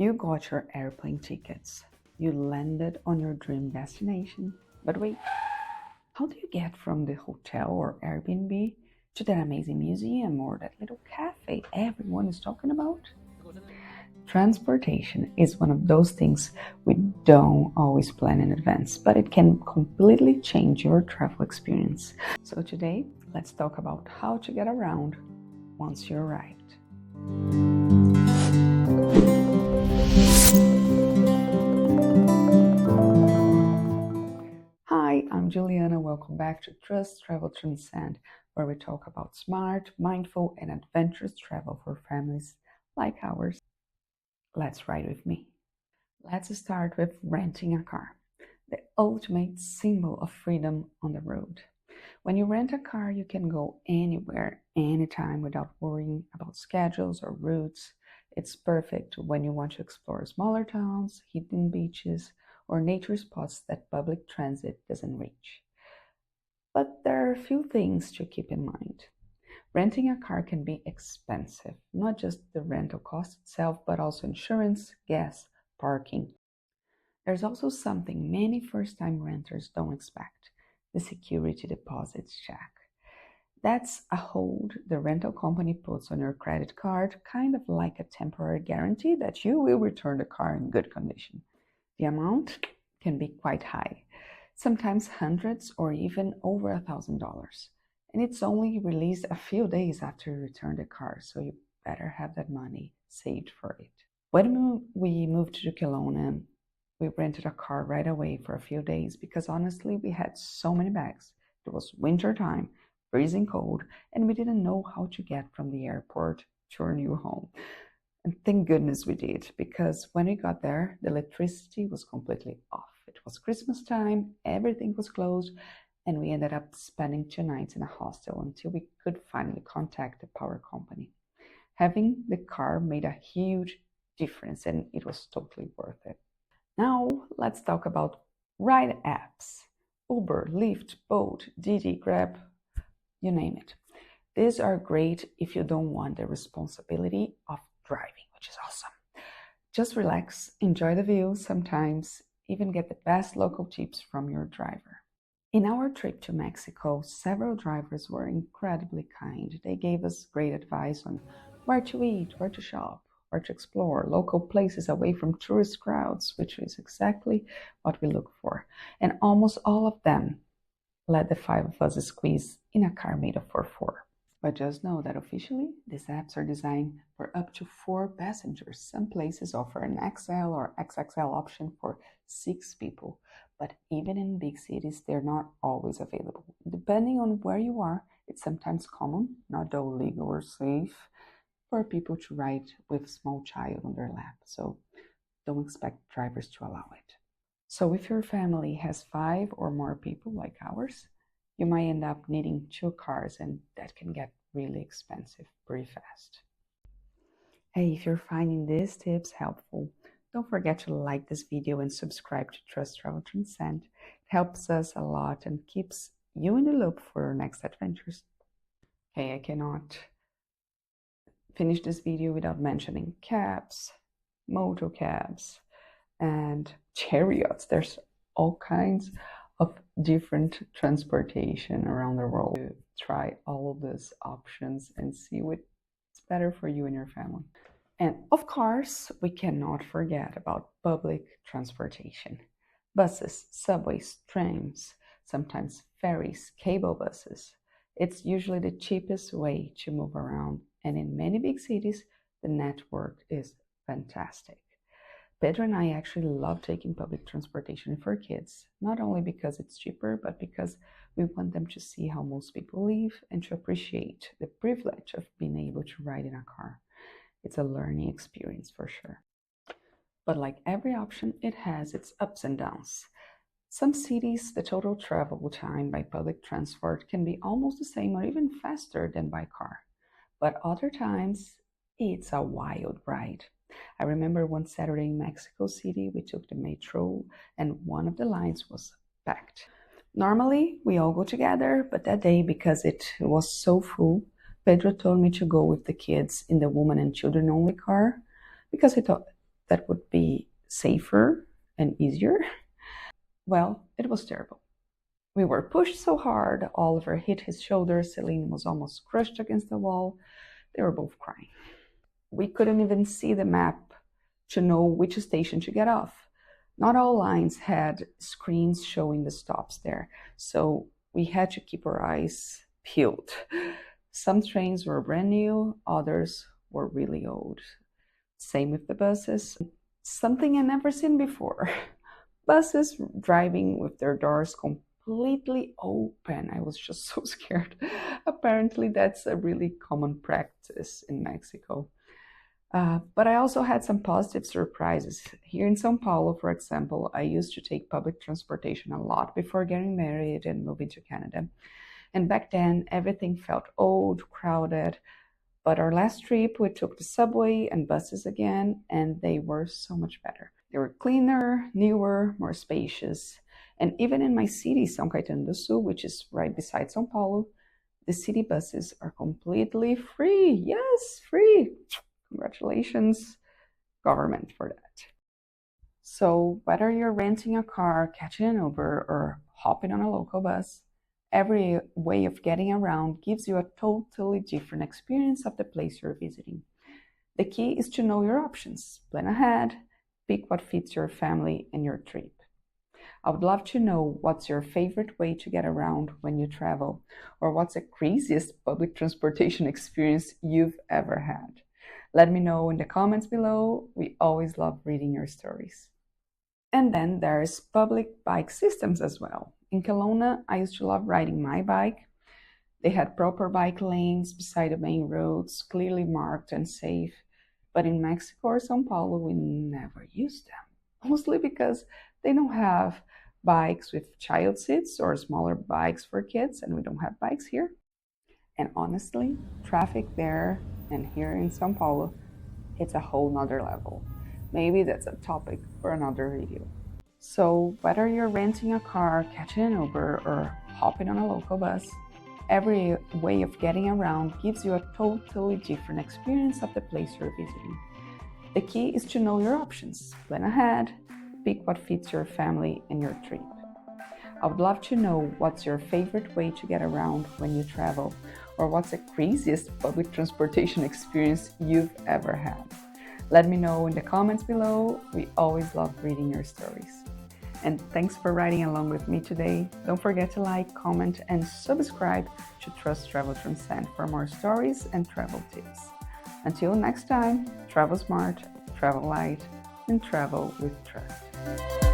You got your airplane tickets. You landed on your dream destination. But wait, how do you get from the hotel or Airbnb to that amazing museum or that little cafe everyone is talking about? Transportation is one of those things we don't always plan in advance, but it can completely change your travel experience. So today, let's talk about how to get around once you arrived. Hi, I'm Juliana. Welcome back to Trust Travel Transcend, where we talk about smart, mindful, and adventurous travel for families like ours. Let's ride with me. Let's start with renting a car, the ultimate symbol of freedom on the road. When you rent a car, you can go anywhere, anytime without worrying about schedules or routes. It's perfect when you want to explore smaller towns, hidden beaches, or nature spots that public transit doesn't reach. But there are a few things to keep in mind. Renting a car can be expensive, not just the rental cost itself, but also insurance, gas, parking. There's also something many first time renters don't expect: the security deposits check. That's a hold the rental company puts on your credit card, kind of like a temporary guarantee that you will return the car in good condition. The amount can be quite high, sometimes hundreds or even over $1,000. And it's only released a few days after you return the car, so you better have that money saved for it. When we moved to Kelowna, we rented a car right away for a few days because honestly, we had so many bags. It was winter time, freezing cold, and we didn't know how to get from the airport to our new home. And thank goodness we did, because when we got there, the electricity was completely off. It was Christmas time, everything was closed, and we ended up spending 2 nights in a hostel until we could finally contact the power company. Having the car made a huge difference, and it was totally worth it. Now, let's talk about ride apps. Uber, Lyft, Bolt, Didi, Grab, you name it. These are great if you don't want the responsibility of driving, which is awesome. Just relax, enjoy the view, sometimes even get the best local tips from your driver. In our trip to Mexico, several drivers were incredibly kind. They gave us great advice on where to eat, where to shop, where to explore, local places away from tourist crowds, which is exactly what we look for. And almost all of them let the five of us squeeze in a car made of 4x4. But just know that officially, these apps are designed for up to 4 passengers. Some places offer an XL or XXL option for 6 people, but even in big cities, they're not always available. Depending on where you are, it's sometimes common, not though legal or safe, for people to ride with small child on their lap. So don't expect drivers to allow it. So if your family has 5 or more people like ours, you might end up needing 2 cars, and that can get really expensive pretty fast. Hey, if you're finding these tips helpful, don't forget to like this video and subscribe to Trust Travel Transcend. It helps us a lot and keeps you in the loop for your next adventures. Hey, I cannot finish this video without mentioning cabs, motor cabs, and chariots. There's all kinds of different transportation around the world. Try all of these options and see what's better for you and your family. And of course, we cannot forget about public transportation. Buses, subways, trams, sometimes ferries, cable buses. It's usually the cheapest way to move around, and in many big cities, the network is fantastic. Pedro and I actually love taking public transportation for kids, not only because it's cheaper, but because we want them to see how most people live and to appreciate the privilege of being able to ride in a car. It's a learning experience for sure. But like every option, it has its ups and downs. Some cities, the total travel time by public transport can be almost the same or even faster than by car. But other times, it's a wild ride. I remember one Saturday in Mexico City, we took the metro and one of the lines was packed. Normally, we all go together, but that day, because it was so full, Pedro told me to go with the kids in the woman and children only car because he thought that would be safer and easier? Well, it was terrible. We were pushed so hard, Oliver hit his shoulder, Celine was almost crushed against the wall. They were both crying. We couldn't even see the map to know which station to get off. Not all lines had screens showing the stops there, so we had to keep our eyes peeled. Some trains were brand new, others were really old. Same with the buses. Something I'd never seen before. Buses driving with their doors completely open. I was just so scared. Apparently, that's a really common practice in Mexico. But I also had some positive surprises. Here in Sao Paulo, for example, I used to take public transportation a lot before getting married and moving to Canada. And back then, everything felt old, crowded. But our last trip, we took the subway and buses again, and they were so much better. They were cleaner, newer, more spacious. And even in my city, São Caetano do Sul, which is right beside São Paulo, the city buses are completely free. Yes, free. Congratulations, government, for that. So whether you're renting a car, catching an Uber, or hopping on a local bus, every way of getting around gives you a totally different experience of the place you're visiting. The key is to know your options, plan ahead, pick what fits your family and your trip. I would love to know what's your favorite way to get around when you travel, or what's the craziest public transportation experience you've ever had. Let me know in the comments below. We always love reading your stories. And then there's public bike systems as well. In Kelowna, I used to love riding my bike. They had proper bike lanes beside the main roads, clearly marked and safe. But in Mexico or Sao Paulo, we never used them. Mostly because they don't have bikes with child seats or smaller bikes for kids, and we don't have bikes here. And honestly, traffic there and here in Sao Paulo, it's a whole nother level. Maybe that's a topic for another video. So whether you're renting a car, catching an Uber, or hopping on a local bus, every way of getting around gives you a totally different experience of the place you're visiting. The key is to know your options, plan ahead, pick what fits your family and your trip. I would love to know what's your favorite way to get around when you travel, or what's the craziest public transportation experience you've ever had. Let me know in the comments below. We always love reading your stories. And thanks for riding along with me today. Don't forget to like, comment, and subscribe to Trust Travel Transcend for more stories and travel tips. Until next time, travel smart, travel light, and travel with trust.